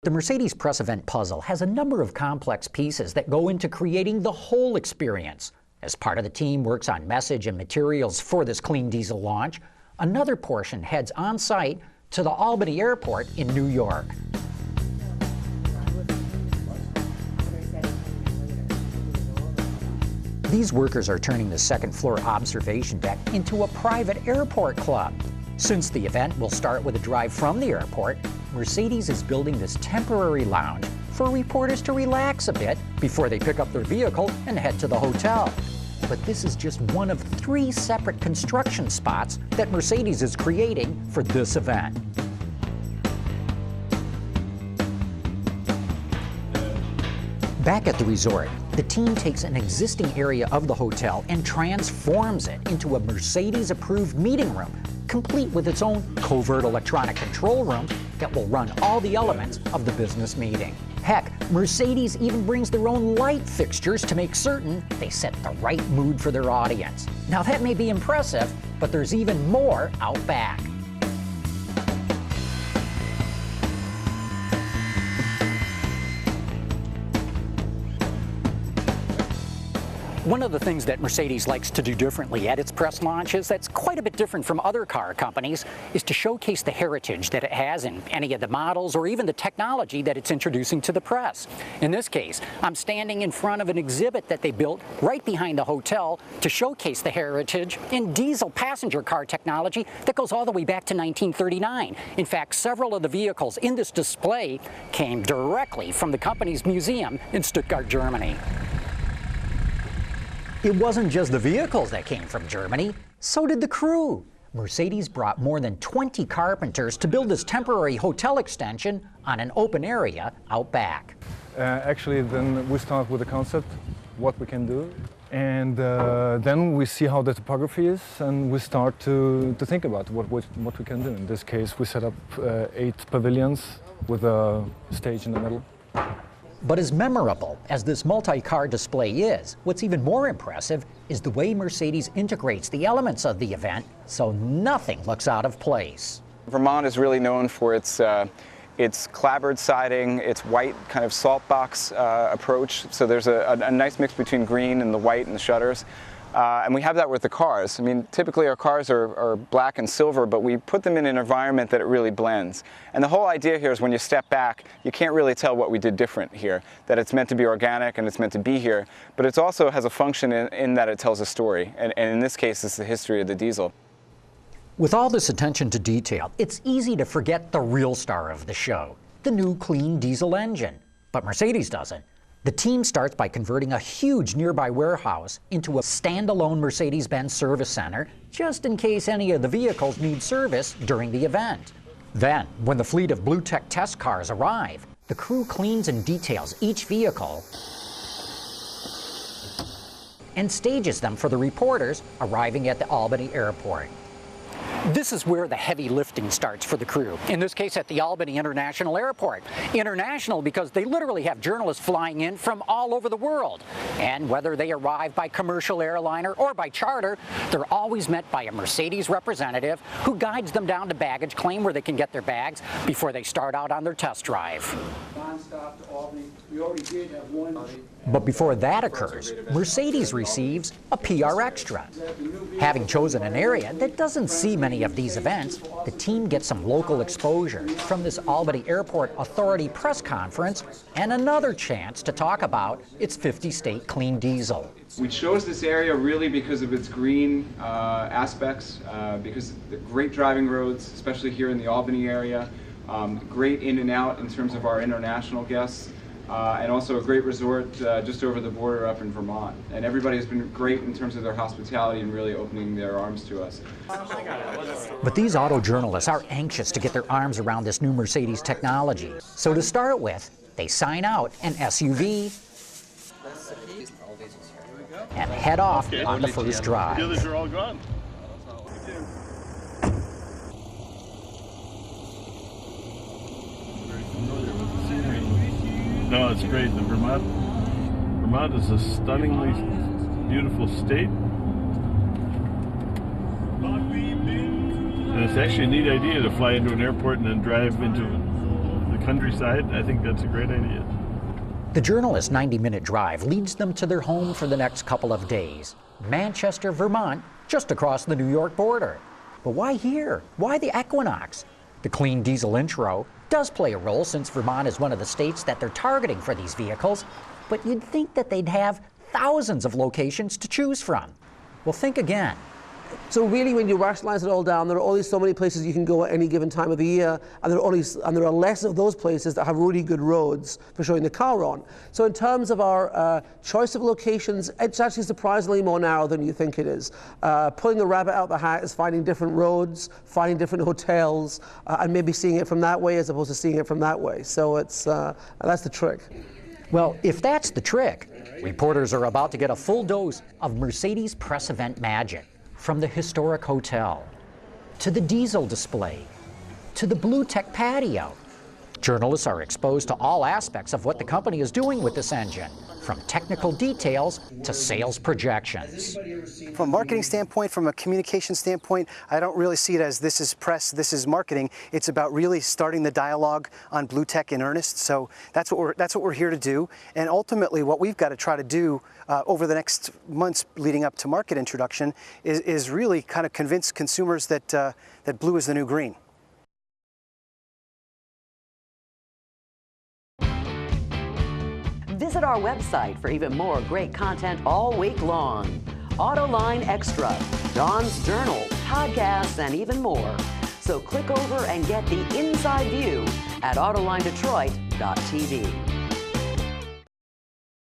The Mercedes press event puzzle has a number of complex pieces that go into creating the whole experience. As part of the team works on message and materials for this clean diesel launch, another portion heads on site to the Albany Airport in New York. These workers are turning the second floor observation deck into a private airport club. Since the event will start with a drive from the airport, Mercedes is building this temporary lounge for reporters to relax a bit before they pick up their vehicle and head to the hotel. But this is just one of 3 separate construction spots that Mercedes is creating for this event. Back at the resort, the team takes an existing area of the hotel and transforms it into a Mercedes-approved meeting room, complete with its own covert electronic control room that will run all the elements of the business meeting. Heck, Mercedes even brings their own light fixtures to make certain they set the right mood for their audience. Now that may be impressive, but there's even more out back. One of the things that Mercedes likes to do differently at its press launches that's quite a bit different from other car companies is to showcase the heritage that it has in any of the models or even the technology that it's introducing to the press. In this case, I'm standing in front of an exhibit that they built right behind the hotel to showcase the heritage in diesel passenger car technology that goes all the way back to 1939. In fact, several of the vehicles in this display came directly from the company's museum in Stuttgart, Germany. It wasn't just the vehicles that came from Germany, so did the crew. Mercedes brought more than 20 carpenters to build this temporary hotel extension on an open area out back. Actually, then we start with the concept, what we can do, and then we see how the topography is, and we start to think about what we can do. In this case, we set up 8 pavilions with a stage in the middle. But as memorable as this multi-car display is, what's even more impressive is the way Mercedes integrates the elements of the event so nothing looks out of place. Vermont is really known for its clapboard siding, its white kind of salt box approach. So there's a nice mix between green and the white and the shutters. And we have that with the cars. I mean, typically our cars are black and silver, but we put them in an environment that it really blends. And the whole idea here is when you step back, you can't really tell what we did different here, that it's meant to be organic and it's meant to be here, but it also has a function in that it tells a story. And in this case, it's the history of the diesel. With all this attention to detail, it's easy to forget the real star of the show, the new clean diesel engine. But Mercedes doesn't. The team starts by converting a huge nearby warehouse into a standalone Mercedes-Benz service center, just in case any of the vehicles need service during the event. Then, when the fleet of BlueTEC test cars arrive, the crew cleans and details each vehicle and stages them for the reporters arriving at the Albany Airport. This is where the heavy lifting starts for the crew, in this case at the Albany International Airport. International because they literally have journalists flying in from all over the world. And whether they arrive by commercial airliner or by charter, they're always met by a Mercedes representative who guides them down to baggage claim where they can get their bags before they start out on their test drive. Non-stop to Albany. We already did have one. But before that occurs, Mercedes receives a PR extra. Having chosen an area that doesn't see many of these events, the team gets some local exposure from this Albany Airport Authority press conference and another chance to talk about its 50-state clean diesel. We chose this area really because of its green aspects, because the great driving roads, especially here in the Albany area, great in and out in terms of our international guests. And also a great resort just over the border up in Vermont. And everybody has been great in terms of their hospitality and really opening their arms to us. But these auto journalists are anxious to get their arms around this new Mercedes technology. So to start with, they sign out an SUV and head off on the first drive. The others are all gone. No, it's great. The Vermont is a stunningly beautiful state. And it's actually a neat idea to fly into an airport and then drive into the countryside, I think that's a great idea. The journalist's 90-minute drive leads them to their home for the next couple of days. Manchester, Vermont, just across the New York border. But why here? Why the Equinox? The clean diesel intro does play a role since Vermont is one of the states that they're targeting for these vehicles, but you'd think that they'd have thousands of locations to choose from. Well, think again. So really, when you rationalize it all down, there are only so many places you can go at any given time of the year, and there are less of those places that have really good roads for showing the car on. So in terms of our choice of locations, it's actually surprisingly more narrow than you think it is. Pulling a rabbit out of the hat is finding different roads, finding different hotels, and maybe seeing it from that way as opposed to seeing it from that way. So it's that's the trick. Well, if that's the trick, reporters are about to get a full dose of Mercedes press event magic. From the historic hotel, to the diesel display, to the BlueTEC patio. Journalists are exposed to all aspects of what the company is doing with this engine, from technical details to sales projections. From a marketing standpoint, from a communication standpoint, I don't really see it as this is press, this is marketing. It's about really starting the dialogue on BlueTEC in earnest. So that's what we're here to do. And ultimately, what we've got to try to do over the next months leading up to market introduction is really kind of convince consumers that that blue is the new green. Visit our website for even more great content all week long. Autoline Extra, Dawn's Journal, podcasts, and even more. So click over and get the inside view at AutolineDetroit.tv.